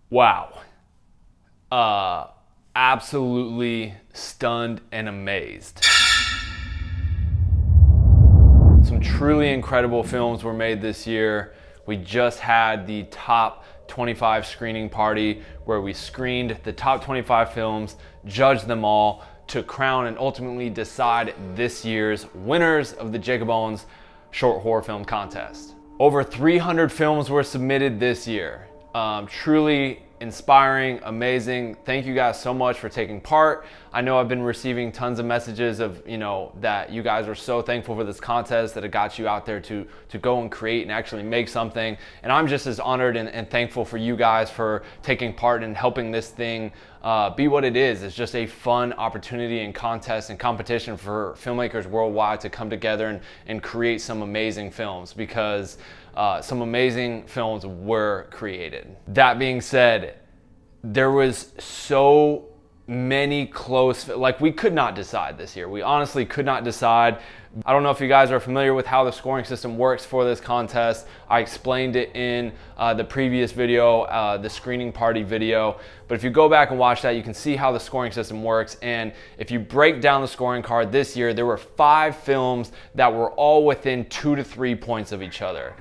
Wow. Absolutely stunned and amazed. Some truly incredible films were made this year. We just had the top 25 screening party where we screened the top 25 films, judged them all to crown and ultimately decide this year's winners of the Jakob Owens Short Horror Film Contest. Over 300 films were submitted this year. Truly inspiring, amazing. Thank you guys so much for taking part. I know I've been receiving tons of messages of, that you guys are so thankful for this contest, that it got you out there to go and create and actually make something. And I'm just as honored and thankful for you guys for taking part in helping this thing be what it is. It's just a fun opportunity and contest and competition for filmmakers worldwide to come together and create some amazing films, because some amazing films were created. That being said, there was so many close, we could not decide this year. We honestly could not decide. I don't know if you guys are familiar with how the scoring system works for this contest. I explained it in the previous video, the screening party video. But if you go back and watch that, you can see how the scoring system works. And if you break down the scoring card this year, there were 5 films that were all within 2 to 3 points of each other.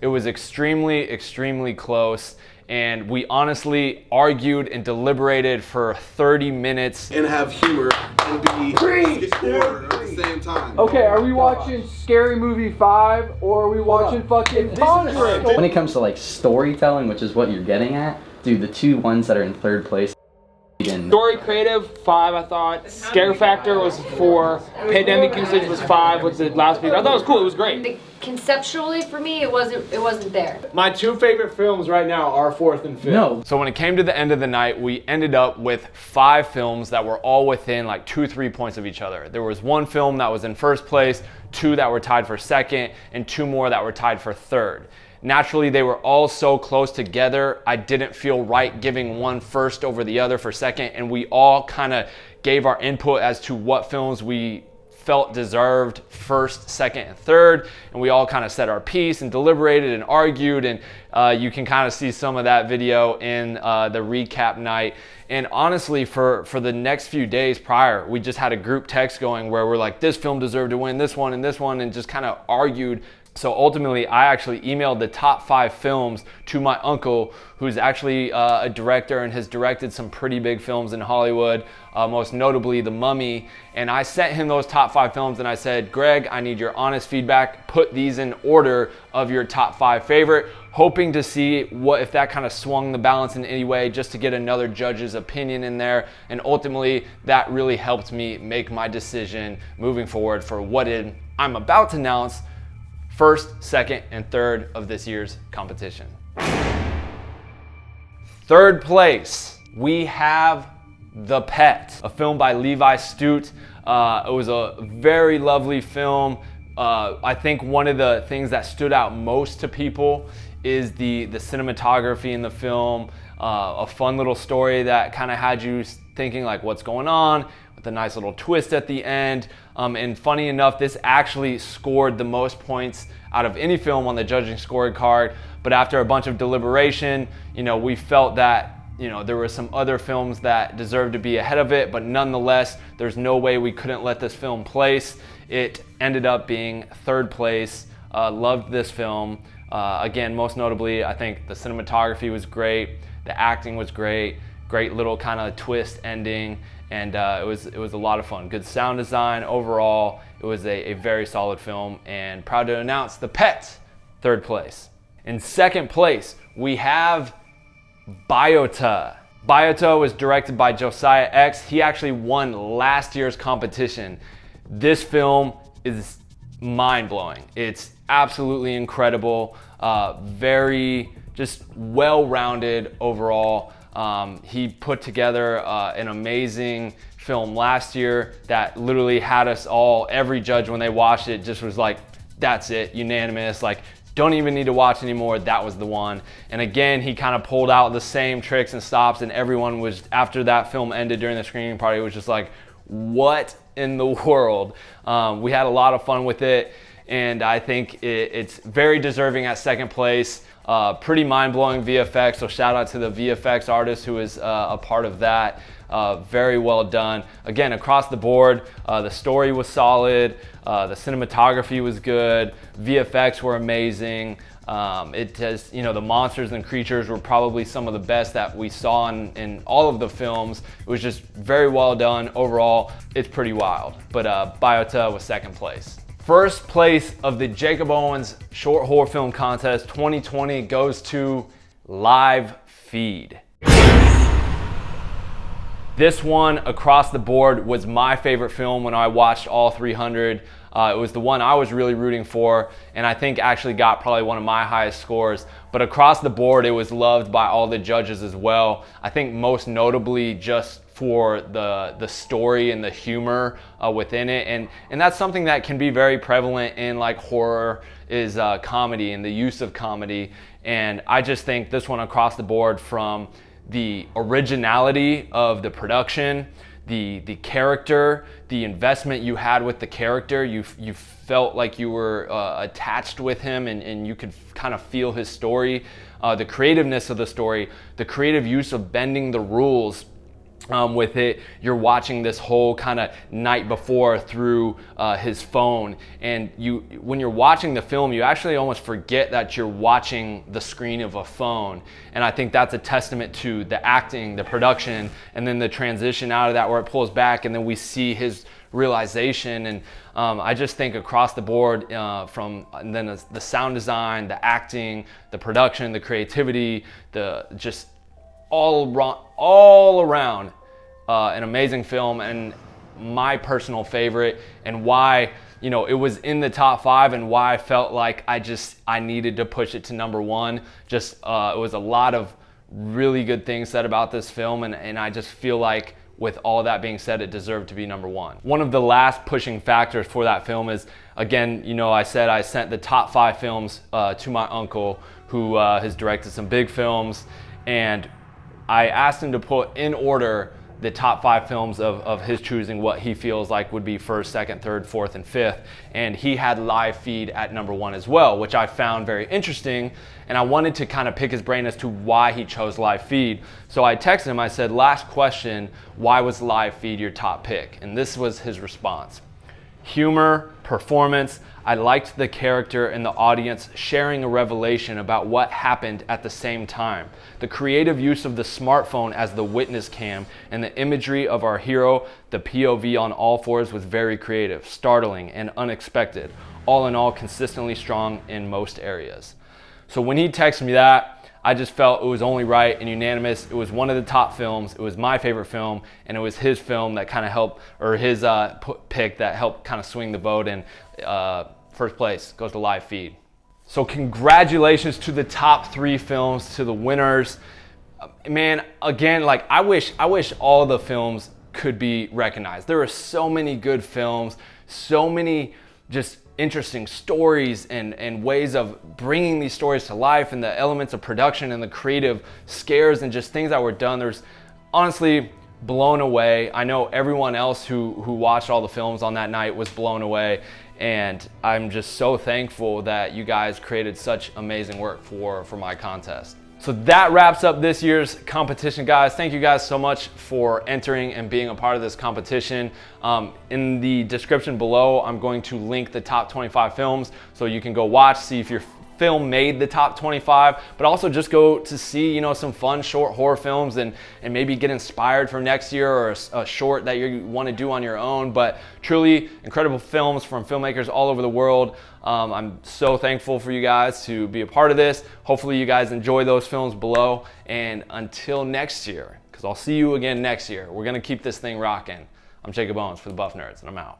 It was extremely, extremely close. And we honestly argued and deliberated for 30 minutes. And have humor and be scored at the same time. Okay, are we watching Scary Movie 5 or are we watching fucking Conjuring? When it comes to storytelling, which is what you're getting at, dude, the 2 ones that are in 3rd place. Story creative 5, I thought. Scare factor was 4. Pandemic usage was 5 with the last week. I thought it was cool. It was great. Conceptually, for me, it wasn't there. My 2 favorite films right now are 4th and 5th. No. So when it came to the end of the night, we ended up with 5 films that were all within 2-3 points of each other. There was 1 film that was in 1st place, 2 that were tied for 2nd, and 2 more that were tied for 3rd. Naturally, they were all so close together, I didn't feel right giving one first over the other for 2nd, and we all kind of gave our input as to what films we felt deserved 1st, 2nd, and 3rd, and we all kind of said our piece and deliberated and argued, and you can kind of see some of that video in the recap night. And honestly, for the next few days prior, we just had a group text going where we're like, this film deserved to win, this one, and just kind of argued. So ultimately, I actually emailed the top 5 films to my uncle, who's actually a director and has directed some pretty big films in Hollywood, most notably The Mummy. And I sent him those top 5 films and I said, Greg, I need your honest feedback. Put these in order of your top 5 favorite, hoping to see if that kind of swung the balance in any way, just to get another judge's opinion in there. And ultimately, that really helped me make my decision moving forward for what I'm about to announce 1st, 2nd, and 3rd of this year's competition. 3rd place, we have The Pet, a film by Levi Stute. It was a very lovely film. I think one of the things that stood out most to people is the cinematography in the film, a fun little story that kind of had you thinking what's going on, with a nice little twist at the end. And funny enough, this actually scored the most points out of any film on the judging scorecard. But after a bunch of deliberation, we felt that there were some other films that deserved to be ahead of it, but nonetheless, there's no way we couldn't let this film place. It ended up being 3rd place. Loved this film. Again, most notably, I think the cinematography was great, the acting was great, great little kind of twist ending, and it was a lot of fun. Good sound design overall. It was a very solid film, and proud to announce The Pet, 3rd place. In 2nd place, we have Biota. Biota was directed by Josiah X. He actually won last year's competition. This film is mind-blowing. It's absolutely incredible, very just well-rounded overall. He put together an amazing film last year that literally had us all, every judge when they watched it just was like, that's it, unanimous, don't even need to watch anymore, that was the one. And again, he kind of pulled out the same tricks and stops, and everyone was, after that film ended during the screening party, it was just like, what in the world? We had a lot of fun with it. and I think it's very deserving at second place. Pretty mind-blowing VFX, so shout out to the VFX artist who is a part of that. Very well done. Again, across the board, the story was solid, the cinematography was good, VFX were amazing. It has, the monsters and creatures were probably some of the best that we saw in all of the films. It was just very well done overall. It's pretty wild, but Biota was second place. First place of the Jakob Owens Short Horror Film Contest 2020 goes to Live Feed. This one across the board was my favorite film when I watched all 300. It was the one I was really rooting for, and I think actually got probably one of my highest scores. But across the board, it was loved by all the judges as well. I think most notably just for the story and the humor within it. And that's something that can be very prevalent in like horror is comedy and the use of comedy. And I just think this one across the board, from the originality of the production, the character, the investment you had with the character, you felt like you were attached with him and you could kind of feel his story, the creativeness of the story, the creative use of bending the rules with it. You're watching this whole kind of night before through his phone, and when you're watching the film, you actually almost forget that you're watching the screen of a phone. And I think that's a testament to the acting, the production, and then the transition out of that where it pulls back and then we see his realization. And I just think across the board, and then the sound design, the acting, the production, the creativity, the just all around an amazing film, and my personal favorite, and why it was in the top 5, and why I felt like I needed to push it to number 1. Just it was a lot of really good things said about this film, and I just feel like with all that being said, it deserved to be number 1. One of the last pushing factors for that film is, again, I said I sent the top 5 films to my uncle, who has directed some big films, and I asked him to put in order the top 5 films of his choosing, what he feels like would be first, second, third, fourth, and fifth. And he had Live Feed at number 1 as well, which I found very interesting. And I wanted to kind of pick his brain as to why he chose Live Feed. So I texted him, I said, last question, why was Live Feed your top pick? And this was his response. Humor, performance, I liked the character and the audience sharing a revelation about what happened at the same time. The creative use of the smartphone as the witness cam and the imagery of our hero, the POV on all fours, was very creative, startling, and unexpected. All in all, consistently strong in most areas. So when he texted me that, I just felt it was only right and unanimous. It was one of the top films. It was my favorite film, and it was his film that kind of helped, or his pick that helped kind of swing the vote. And first place goes to Live Feed. So congratulations to the top 3 films, to the winners. Man, again, like I wish all the films could be recognized. There are so many good films, so many just interesting stories and ways of bringing these stories to life, and the elements of production and the creative scares and just things that were done. There's honestly blown away. I know everyone else who watched all the films on that night was blown away, and I'm just so thankful that you guys created such amazing work for my contest. So that wraps up this year's competition, guys. Thank you guys so much for entering and being a part of this competition. In the description below, I'm going to link the top 25 films so you can go watch, see if your film made the top 25, but also just go to see some fun short horror films and maybe get inspired for next year, or a short that you want to do on your own. But truly incredible films from filmmakers all over the world. I'm so thankful for you guys to be a part of this. Hopefully you guys enjoy those films below, and until next year, because I'll see you again next year, we're gonna keep this thing rocking. I'm Jakob Owens for the Buff Nerds, and I'm out.